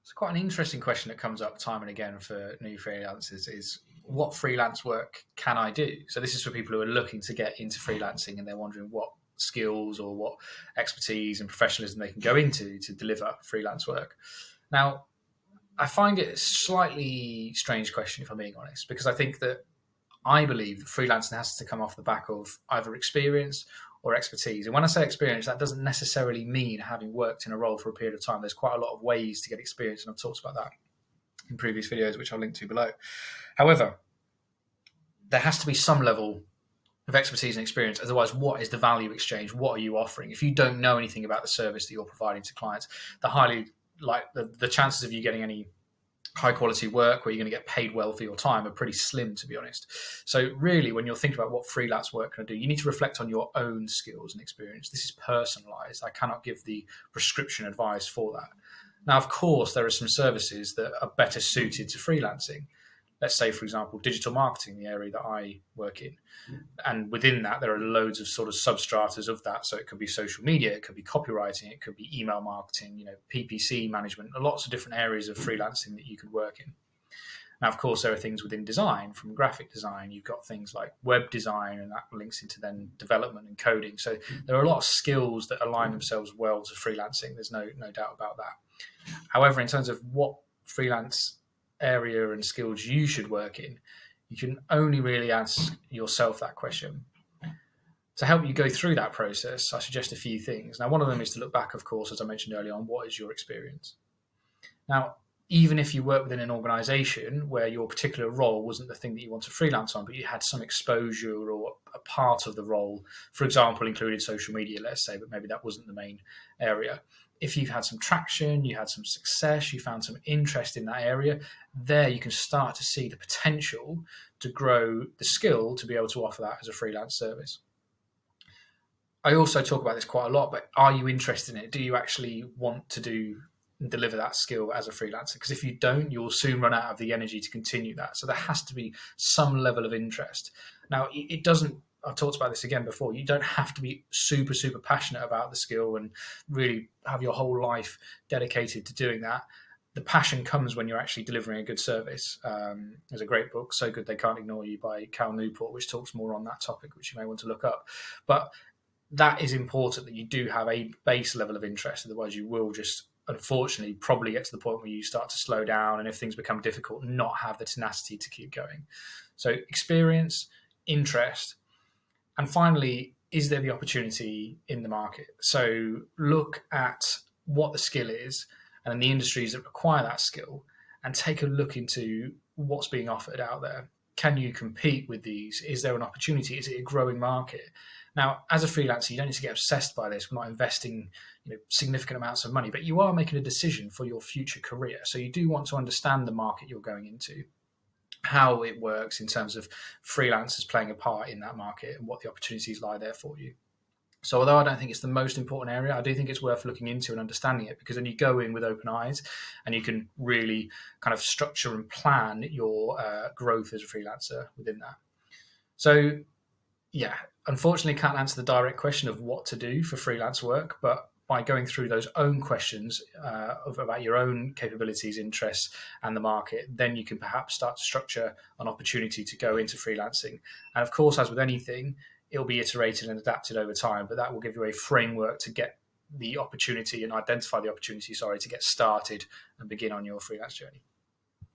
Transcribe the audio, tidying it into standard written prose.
It's quite an interesting question that comes up time and again for new freelancers is what freelance work can I do? So this is for people who are looking to get into freelancing and they're wondering what skills or what expertise and professionalism they can go into to deliver freelance work. Now, I find it a slightly strange question if I'm being honest, because I believe that freelancing has to come off the back of either experience or expertise. And when I say experience, that doesn't necessarily mean having worked in a role for a period of time. There's quite a lot of ways to get experience, and I've talked about that in previous videos, which I'll link to below. However, there has to be some level of expertise and experience. Otherwise, what is the value exchange? What are you offering? If you don't know anything about the service that you're providing to clients, the chances of you getting any high quality work where you're going to get paid well for your time are pretty slim, to be honest. So really, when you're thinking about what freelance work can I do, you need to reflect on your own skills and experience. This is personalized. I cannot give the prescription advice for that. Now, of course, there are some services that are better suited to freelancing. Let's say, for example, digital marketing, the area that I work in. And within that, there are loads of sort of substratas of that. So it could be social media, it could be copywriting, it could be email marketing, PPC management, lots of different areas of freelancing that you could work in. Now, of course, there are things within design, from graphic design. You've got things like web design, and that links into then development and coding. So there are a lot of skills that align themselves well to freelancing. There's no doubt about that. However, in terms of what freelance area and skills you should work in, you can only really ask yourself that question. To help you go through that process, I suggest a few things. Now, one of them is to look back, of course, as I mentioned earlier on, what is your experience? Now, even if you work within an organization where your particular role wasn't the thing that you want to freelance on, but you had some exposure or a part of the role, for example, included social media, let's say, but maybe that wasn't the main area. If you've had some traction, you had some success, you found some interest in that area, there you can start to see the potential to grow the skill to be able to offer that as a freelance service. I also talk about this quite a lot, but are you interested in it? Do you actually want to deliver that skill as a freelancer? Because if you don't, you'll soon run out of the energy to continue that. So there has to be some level of interest. Now, it doesn't, I've talked about this again before, you don't have to be super, super passionate about the skill and really have your whole life dedicated to doing that. The passion comes when you're actually delivering a good service. There's a great book, So Good They Can't Ignore You, by Cal Newport, which talks more on that topic, which you may want to look up. But that is important, that you do have a base level of interest. Otherwise, you will just, unfortunately, probably get to the point where you start to slow down, and if things become difficult, not have the tenacity to keep going. So experience, interest, and finally, is there the opportunity in the market? So look at what the skill is and then the industries that require that skill, and take a look into what's being offered out there. Can you compete with these? Is there an opportunity? Is it a growing market? Now, as a freelancer, you don't need to get obsessed by this. We're not investing significant amounts of money, but you are making a decision for your future career. So you do want to understand the market you're going into, how it works in terms of freelancers playing a part in that market and what the opportunities lie there for you. So although I don't think it's the most important area, I do think it's worth looking into and understanding it, because then you go in with open eyes and you can really kind of structure and plan your growth as a freelancer within that. So yeah, unfortunately can't answer the direct question of what to do for freelance work, but by going through those own questions about your own capabilities, interests, and the market, then you can perhaps start to structure an opportunity to go into freelancing. And of course, as with anything, it'll be iterated and adapted over time, but that will give you a framework to get the opportunity and identify the opportunity, to get started and begin on your freelance journey.